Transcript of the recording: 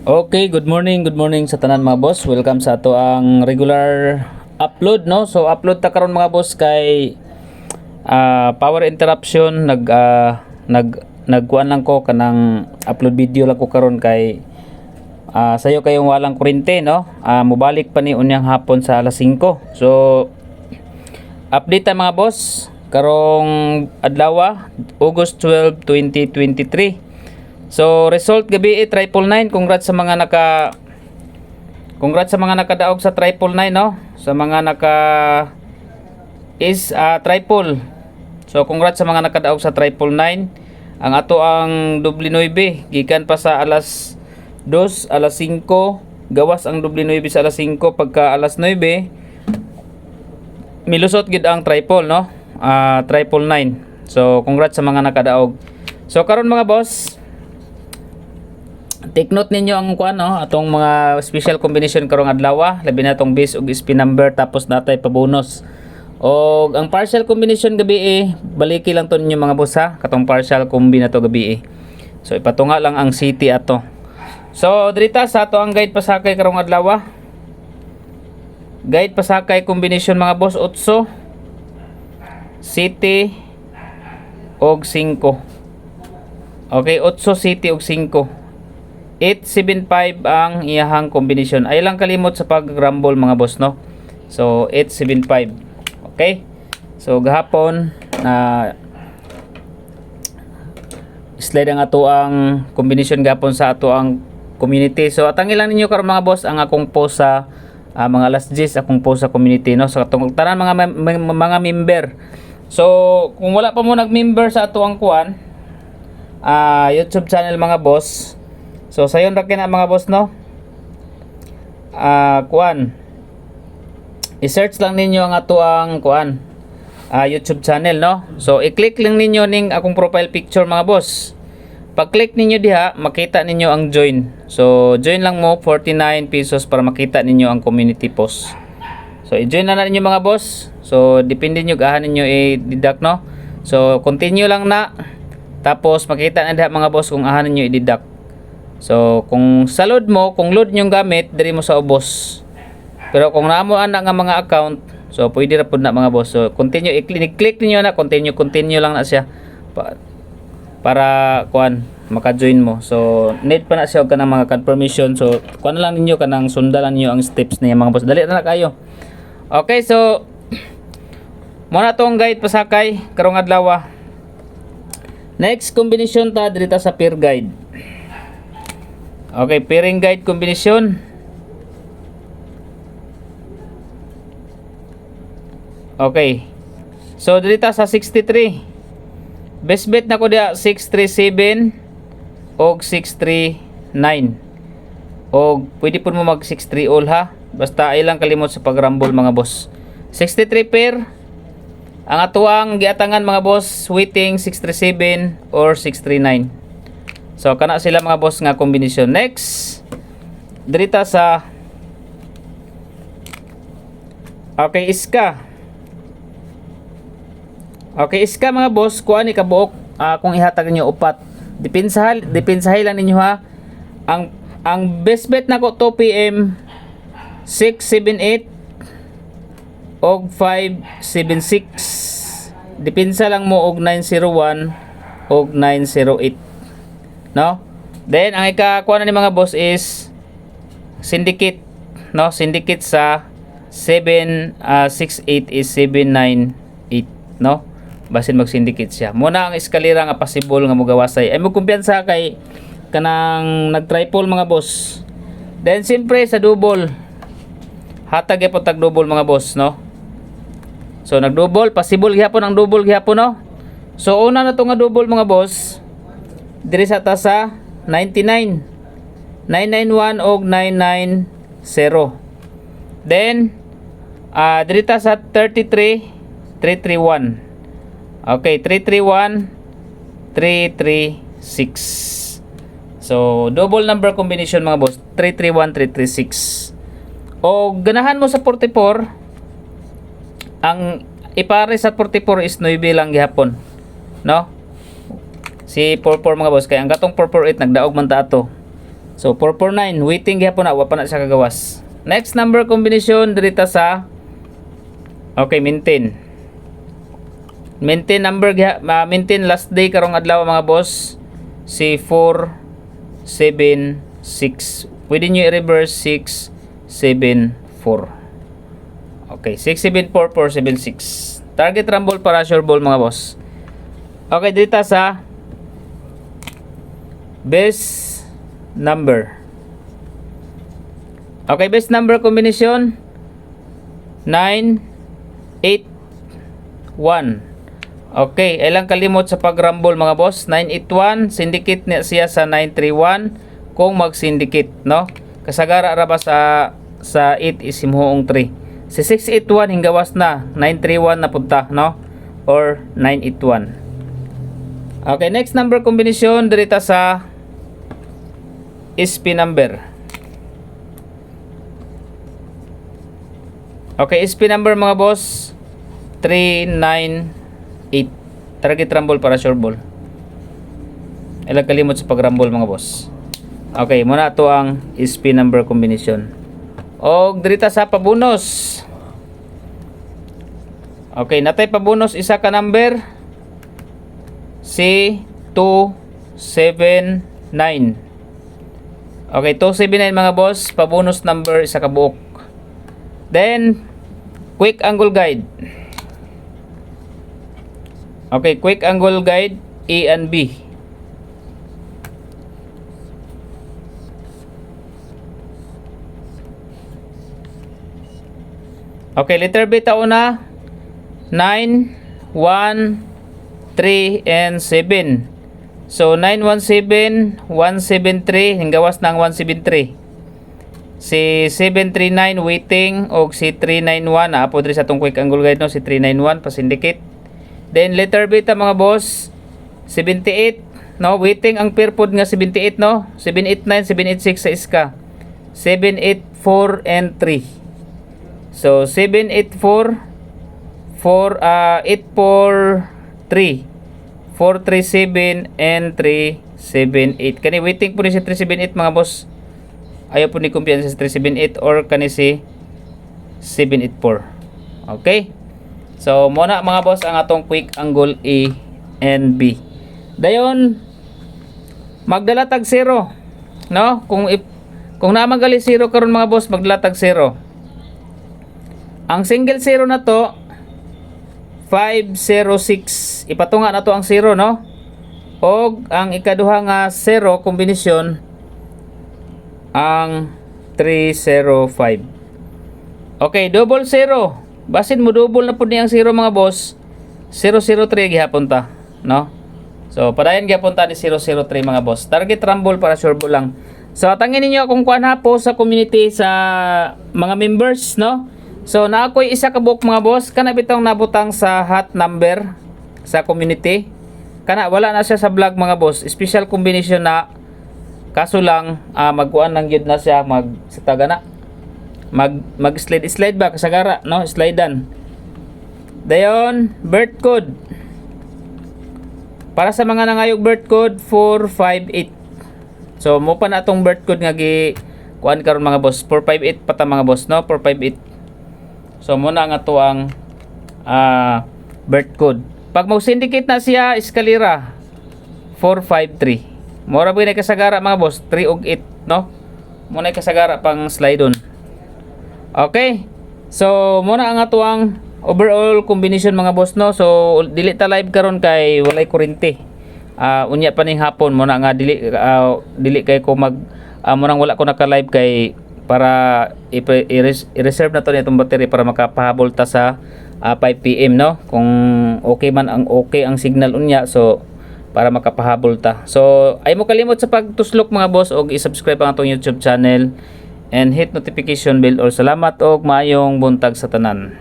Okay, good morning sa tanan mga boss. Welcome sa ato ang regular upload, no? So upload ta karon mga boss kay power interruption nagkuan lang ko kanang upload video lang ko karon kay sayo kayong walang kuryente, no? Mubalik pa ni unyang hapon sa alas 5. So update ta mga boss karong adlaw August 12, 2023. So result gabi 999. Congrats sa mga nakadaog sa 999, no? Sa mga triple. So congrats sa mga nakadaog sa 999. Ang ato ang doble 9 gikan pa sa alas 2, alas 5, gawas ang doble 9 sa alas 5 pagka alas 9 milusot gid ang triple, no? 999. So congrats sa mga nakadaog. So karon mga boss, take note ninyo ang kuan, no, atong mga special combination karong adlaw, labi na tong base ug SP number tapos natay pa bonus. Og ang partial combination gabi baliki lang to ninyo mga boss, ha, katong partial combi na to gabi. So ipatunga lang ang city ato. So drita sa ato ang guide pasakay karong adlaw. Guide pasakay combination mga boss 8, city og 5. Okay, 8 city og 5. 875 ang iyahang kombinasyon. Ay lang kalimot sa pag-rumble mga boss, no? So 875. Okay? So gahapon na slide ang ato ang kombinasyon gahapon sa ato ang community. So atangin lang ninyo karon mga boss ang akong post sa mga last days akong post sa community, no? So katong tanan mga member. So kung wala pa mo nag-member sa ato ang kuan YouTube channel mga boss, so sayon ra kina mga boss, no? Kuan, i-search lang ninyo ang ato ang kuan YouTube channel, no? So i-click lang ninyo ning akong profile picture mga boss. Pag-click ninyo diha, makita ninyo ang join. So join lang mo 49 pesos para makita ninyo ang community post. So i-join na ninyo mga boss. So depende nyo gahan ninyo i-deduct, no? So continue lang na. Tapos makita na diha mga boss kung ahan ninyo i-deduct. So kung sa load mo, kung load nyong gamit, diri mo sa ubos. Pero kung naamo ana nga mga account, so pwede ra pud na mga boss. So continue, i-click niyo na continue lang na siya para kuan maka-join mo. So need pa na siya og kanang mga confirmation. So kuan lang ninyo kanang sundalan niyo ang steps niya mga boss. Dali na kayo. Okay, so muna tong guide pasakay karong adlaw. Next combination ta diri sa pair guide. Okay, pairing guide combination. Okay. So dito sa 63. Best bet na ko dia 637 og 639. Og pwede po mo mag 63 all, ha. Basta ay lang kalimot sa pag-rumble mga boss. 63 pair. Ang atuang giatangan mga boss waiting 637 or 639. So kana sila mga boss nga kombinasyon. Next, dirita sa okay, iska. Okay, iska mga boss, kuan ni kabuok kung ihatag niyo upat. Depensahay lang ninyo, ha. Ang best bet nako 2 PM 678 og 576. Depensa lang mo og 901 og 908. No? Then ang ikakuha na ni mga boss is syndicate, no? Syndicate sa 768 is 798, no? Basin mag syndicate siya. Muna ang eskalera nga possible nga mogawasay. Ay mo kumpiyansa kay kanang nag-triple mga boss. Then siyempre sa double. Hatag gyapon tag double mga boss, no? So nag-double, possible gyapon ang double gyapon, no? So una na to nga double mga boss. Diri sa tasa 99, 991 og 990. Then diri ta sa 33, 331. Okay, 331, 336. So double number combination mga boss, 331, 336. O ganahan mo sa 44, ang ipare sa 44 is 9 lang gihapon, no? Si 44 mga boss, kaya ang gatong 448 nagdaog man ta ato. So 449 waiting gyapon na wa pa na siya kagawas. Next number combination dirita sa okay, maintain. Maintain number maintain last day karong adlaw mga boss si 476. Pwede nyo i-reverse 674. Okay, 674 476. Target rumble para sure ball mga boss. Okay, dito sa best number. Okay, best number combination 9 8 1. Okay, ilang kalimot sa pag-rumble mga boss? 981, syndicate niya siya sa 931 kung mag-syndicate, no? Kasagara ra ba sa 8 is himuong 3. Si 681 hinggawas na 931 na punta, no? Or 981. Okay, next number combination dirita sa SP number. Okay, SP number mga boss 398. Target rumble para sure ball. Ilang kalimot sa pag-rumble mga boss. Okay, muna ito ang SP number combination. O dirita sa pabonus. Okay, natay pabonus isa ka number si 279. Okay, 279 mga boss, pabonus number isa ka buok. Then quick angle guide. Okay, quick angle guide A and B. Okay, letter B ta una 9 1 3 and 7. So 917 173 hinggawas ng 173. Si 739 waiting og si 391 na apo diri sa tong quick angle guide no si 391 pa syndicate. Then letter B ta mga boss 78 no waiting ang pair pod nga 78 no 789 786 sa iska 784 and 3. So 784 843 437 and 378 kani waiting po ni si 378 mga boss. Ayaw po ni kumpiyansa si 378 or kani si 784. Okay, so muna mga boss ang atong quick angle A and B. Dayon magdala tag 0 no kung namagali 0 karon mga boss magdala tag 0. Ang single 0 na to 506 ipatunga na to ang 0 no og ang ikaduha nga 0 kombinasyon ang 305. Okay, double 0 basin mo double na pud niyang 0 mga boss 003 gihapon ta no. So padayon gihapon ta ni 003 mga boss. Target rumble para sure ball lang. So tangin ninyo kung kuan ha po sa community sa mga members no. So na ako'y isa ka book mga boss kana bitong nabutang sa hot number sa community. Kana wala na siya sa vlog mga boss. Special combination na kaso lang magkuan lang gyud na siya sa taga na mag slide ba kasagara no slidean. Dayon birth code para sa mga nangayog birth code 458. So mo pa na atong birth code nga gi kuan karon mga boss 458 pata mga boss no 458. So muna nga to ang birth code. Pag mag-syndicate na siya eskalera 453. Mura ba yung kasagara mga boss 3 ug 8 no. Muna kasagara pang slide on. Okay. So muna ang ato ang overall combination mga boss no. So dili ta live karon kay walay kuryente. Unya pa ning hapon muna nga dili kay ko mag murang wala ko naka-live kay para i-reserve na to nitong battery para makapahabol ta sa 5 PM no kung okay man ang signal unya so para makapahabol ta. So ay mo kalimot sa pagtuslok mga boss og i-subscribe ang atong YouTube channel and hit notification bell or salamat og maayong buntag sa tanan.